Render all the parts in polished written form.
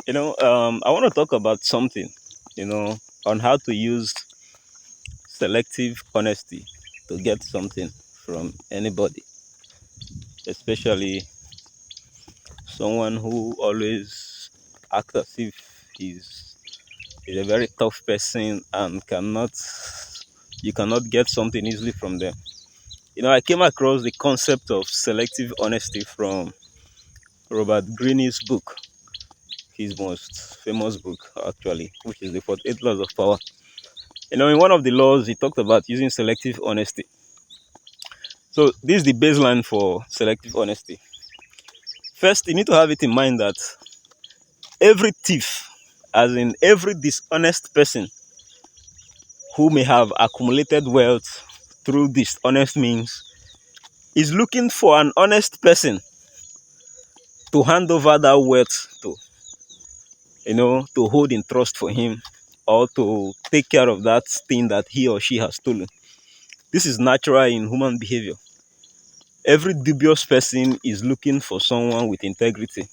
I want to talk about something, on how to use selective honesty to get something from anybody, especially someone who always acts as if is a very tough person and you cannot get something easily from them. I came across the concept of selective honesty from Robert Greene's book, his most famous book, actually, which is the 48 Laws of Power. In one of the laws, he talked about using selective honesty. So, this is the baseline for selective honesty. First, you need to have it in mind that every thief, as in every dishonest person who may have accumulated wealth through dishonest means, is looking for an honest person to hand over that wealth to, to hold in trust for him or to take care of that thing that he or she has stolen. This is natural in human behavior. Every dubious person is looking for someone with integrity,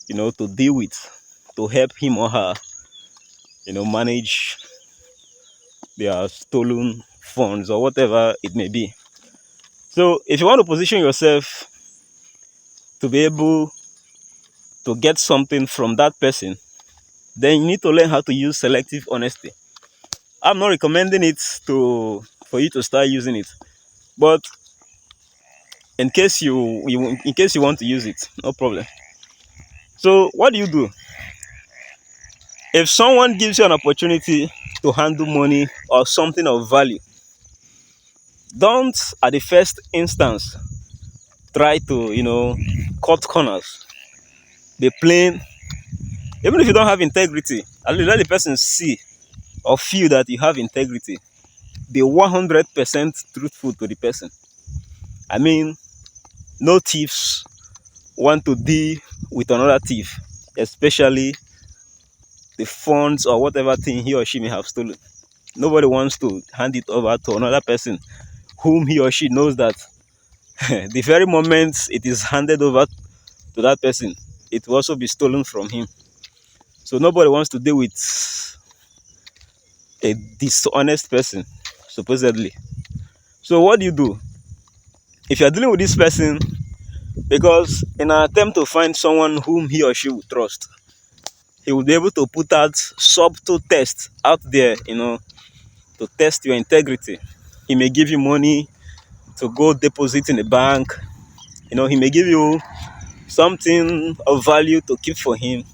to deal with, to help him or her, manage their stolen funds or whatever it may be. So if you want to position yourself to be able to get something from that person, then you need to learn how to use selective honesty. I'm not recommending it for you to start using it, but in case you want to use it, no problem. So what do you do? If someone gives you an opportunity to handle money or something of value, don't at the first instance try to, cut corners. Be plain. Even if you don't have integrity, at least let the person see or feel that you have integrity. Be 100% truthful to the person. I mean, no thieves want to deal with another thief, especially the funds or whatever thing he or she may have stolen. Nobody wants to hand it over to another person whom he or she knows that the very moment it is handed over to that person, it will also be stolen from him. So nobody wants to deal with a dishonest person, supposedly. So what do you do? If you're dealing with this person, because in an attempt to find someone whom he or she will trust, he will be able to put out subtle tests out there, to test your integrity. He may give you money to go deposit in a bank. He may give you something of value to keep for him.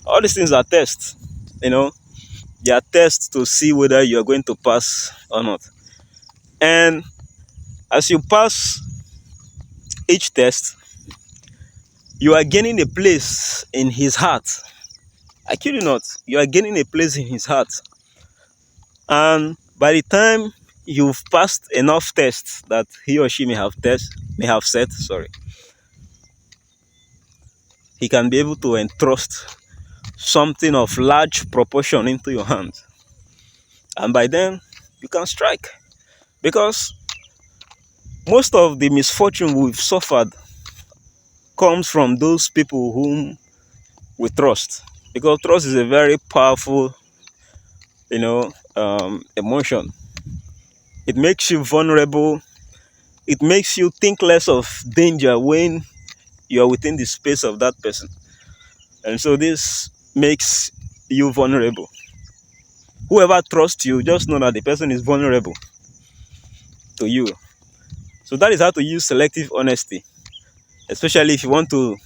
All these things are tests. They are tests to see whether you are going to pass or not. And as you pass each test, you are gaining a place in his heart. I kid you not, you are gaining a place in his heart. And by the time you've passed enough tests that he or she may have set, he can be able to entrust something of large proportion into your hands. And by then, you can strike. Because most of the misfortune we've suffered comes from those people whom we trust. Because trust is a very powerful, emotion. It makes you vulnerable. It makes you think less of danger when you are within the space of that person. And so this makes you vulnerable. Whoever trusts you, just know that the person is vulnerable to you. So that is how to use selective honesty, especially if you want to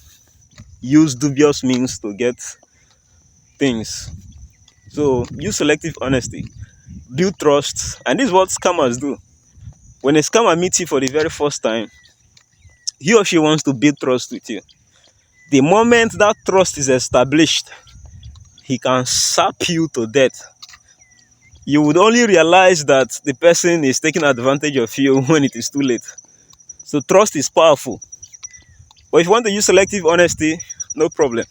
use dubious means to get things. So use selective honesty, build trust, and this is what scammers do. When a scammer meets you for the very first time, he or she wants to build trust with you. The moment that trust is established, he can sap you to death. You would only realize that the person is taking advantage of you when it is too late. So trust is powerful. But if you want to use selective honesty, no problem.